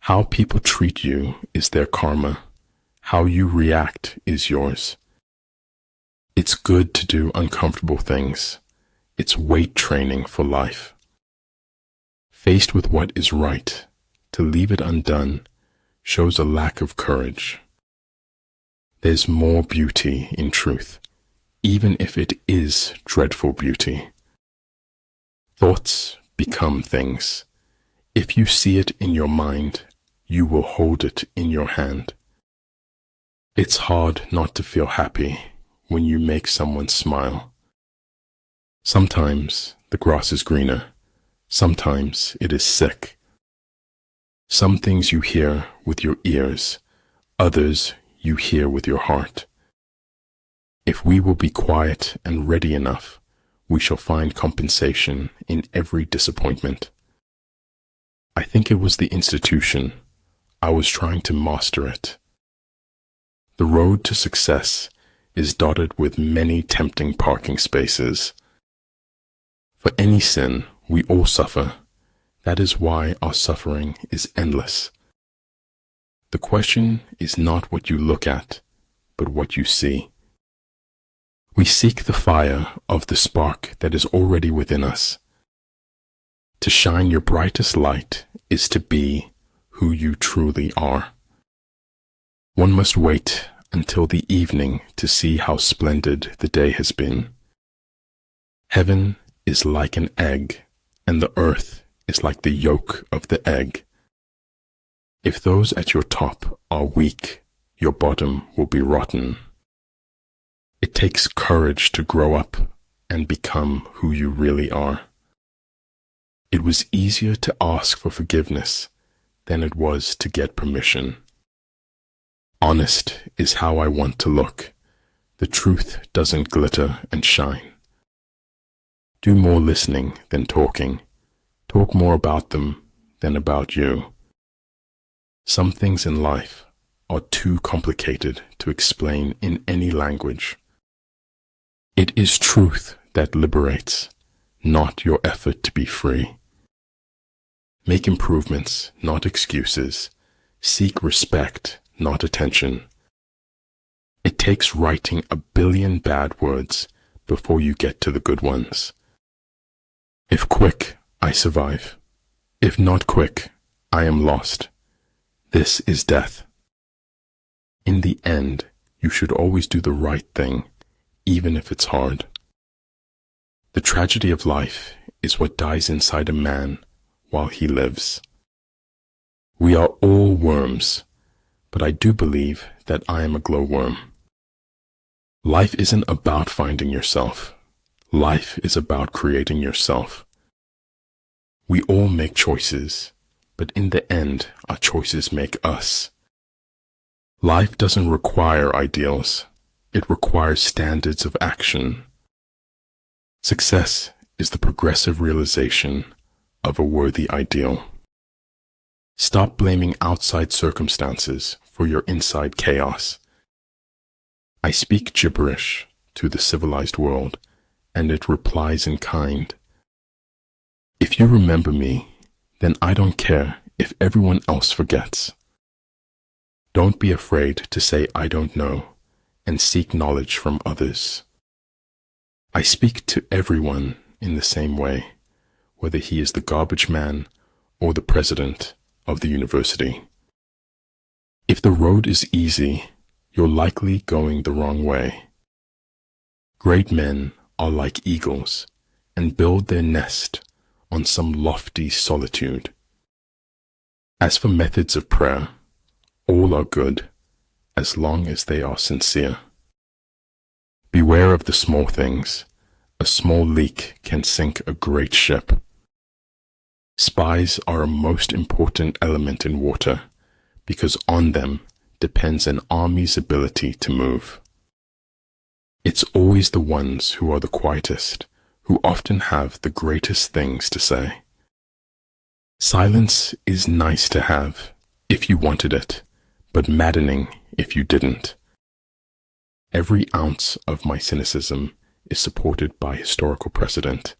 How people treat you is their karma. How you react is yours. It's good to do uncomfortable things. It's weight training for life. Faced with what is right, to leave it undone shows a lack of courage. There's more beauty in truth, even if it is dreadful beauty. Thoughts become things. If you see it in your mind, you will hold it in your hand. It's hard not to feel happy when you make someone smile. Sometimes the grass is greener. Sometimes it is sick. Some things you hear with your ears, others you hear with your heart. If we will be quiet and ready enough, we shall find compensation in every disappointment. I think it was the institution. I was trying to master it. The road to success is dotted with many tempting parking spaces. For any sin, we all suffer. That is why our suffering is endless. The question is not what you look at, but what you see. We seek the fire of the spark that is already within us. To shine your brightest light is to be who you truly are. One must wait until the evening to see how splendid the day has been. Heaven is like an egg, and the earth is like the yolk of the egg. If those at your top are weak, your bottom will be rotten. It takes courage to grow up and become who you really are. It was easier to ask for forgiveness than it was to get permission. Honest is how I want to look. The truth doesn't glitter and shine. Do more listening than talking. Talk more about them than about you. Some things in life are too complicated to explain in any language. It is truth that liberates, not your effort to be free. Make improvements, not excuses. Seek respect, not attention. It takes writing 1 billion bad words before you get to the good ones. If quick, I survive. If not quick, I am lost. This is death. In the end, you should always do the right thing, even if it's hard. The tragedy of life is what dies inside a man while he lives. We are all worms, but I do believe that I am a glowworm. Life isn't about finding yourself. Life is about creating yourself. We all make choices, but in the end, our choices make us. Life doesn't require ideals. It requires standards of action. Success is the progressive realization of a worthy ideal. Stop blaming outside circumstances for your inside chaos. I speak gibberish to the civilized world, and it replies in kind. If you remember me, then I don't care if everyone else forgets. Don't be afraid to say I don't know, and seek knowledge from others. I speak to everyone in the same way, whether he is the garbage man or the president of the university. If the road is easy, you're likely going the wrong way. Great men are like eagles and build their nest on some lofty solitude. As for methods of prayer, all are good as long as they are sincere. Beware of the small things. A small leak can sink a great ship. Spies are a most important element in water because on them depends an army's ability to move. It's always the ones who are the quietest who often have the greatest things to say. Silence is nice to have if you wanted it, but maddening if you didn't. Every ounce of my cynicism is supported by historical precedent.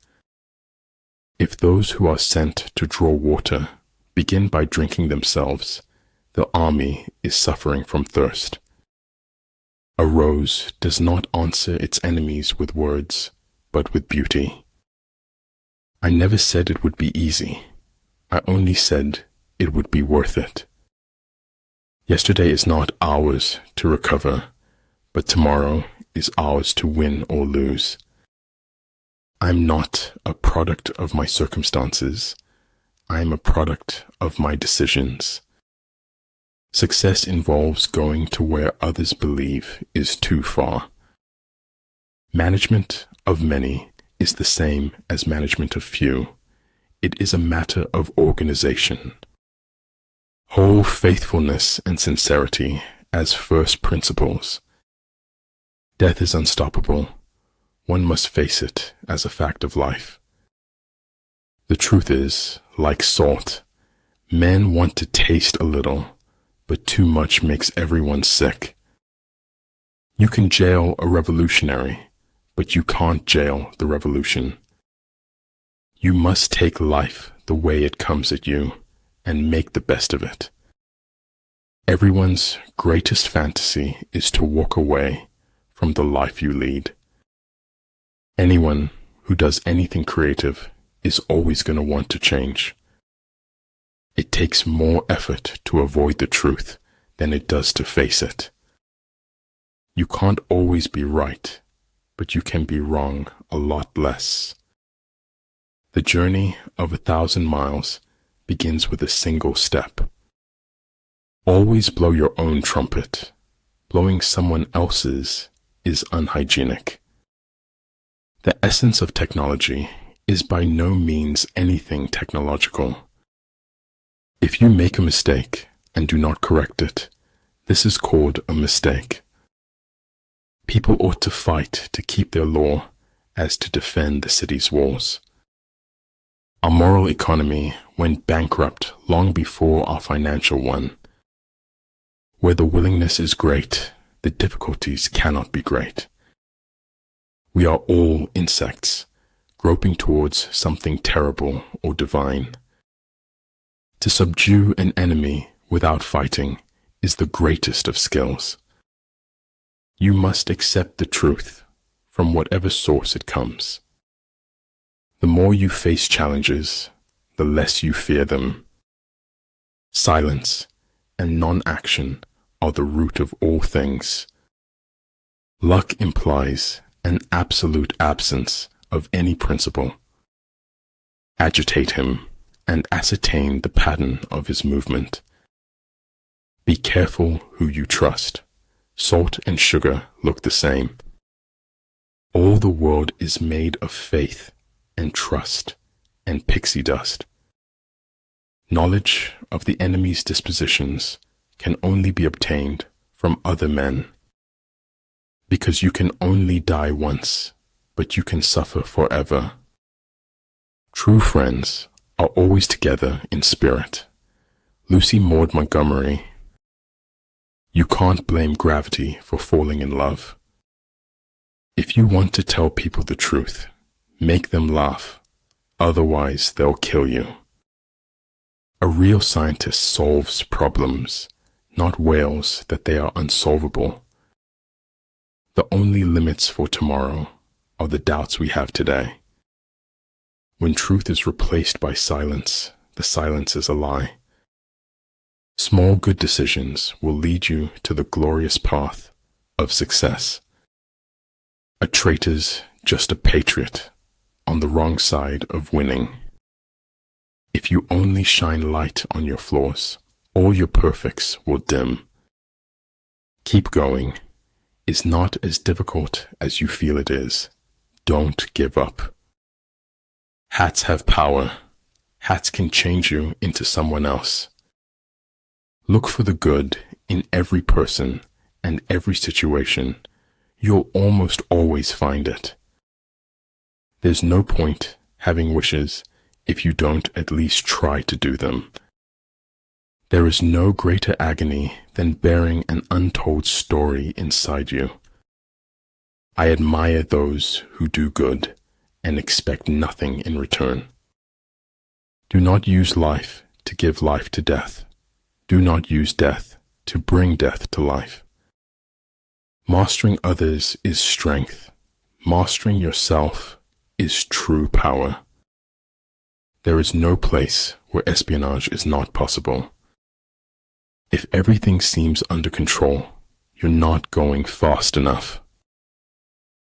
If those who are sent to draw water begin by drinking themselves, the army is suffering from thirst. A rose does not answer its enemies with words, but with beauty. I never said it would be easy. I only said it would be worth it. Yesterday is not ours to recover, but tomorrow is ours to win or lose. I'm not a product of my circumstances. I am a product of my decisions. Success involves going to where others believe is too far. Management of many is the same as management of few. It is a matter of organization. Hold faithfulness and sincerity as first principles. Death is unstoppable. One must face it as a fact of life. The truth is, like salt, men want to taste a little, but too much makes everyone sick. You can jail a revolutionary, but you can't jail the revolution. You must take life the way it comes at you and make the best of it. Everyone's greatest fantasy is to walk away from the life you lead. Anyone who does anything creative is always going to want to change. It takes more effort to avoid the truth than it does to face it. You can't always be right, but you can be wrong a lot less. The journey of 1,000 miles begins with a single step. Always blow your own trumpet. Blowing someone else's is unhygienic. The essence of technology is by no means anything technological. If you make a mistake and do not correct it, this is called a mistake. People ought to fight to keep their law as to defend the city's walls. Our moral economy went bankrupt long before our financial one. Where the willingness is great, the difficulties cannot be great. We are all insects, groping towards something terrible or divine. To subdue an enemy without fighting is the greatest of skills. You must accept the truth from whatever source it comes. The more you face challenges, the less you fear them. Silence and non-action are the root of all things. Luck implies an absolute absence of any principle. Agitate him and ascertain the pattern of his movement. Be careful who you trust. Salt and sugar look the same. All the world is made of faith and trust and pixie dust. Knowledge of the enemy's dispositions can only be obtained from other men. Because you can only die once, but you can suffer forever. True friends are always together in spirit. Lucy Maud Montgomery. You can't blame gravity for falling in love. If you want to tell people the truth, make them laugh. Otherwise, they'll kill you. A real scientist solves problems, not wails that they are unsolvable. The only limits for tomorrow are the doubts we have today. When truth is replaced by silence, the silence is a lie. Small good decisions will lead you to the glorious path of success. A traitor's just a patriot on the wrong side of winning. If you only shine light on your flaws, all your perfects will dim. Keep going. It's not as difficult as you feel it is. Don't give up. Hats have power. Hats can change you into someone else. Look for the good in every person and every situation. You'll almost always find it. There's no point having wishes if you don't at least try to do them. There is no greater agony than bearing an untold story inside you. I admire those who do good and expect nothing in return. Do not use life to give life to death. Do not use death to bring death to life. Mastering others is strength. Mastering yourself is true power. There is no place where espionage is not possible. If everything seems under control, you're not going fast enough.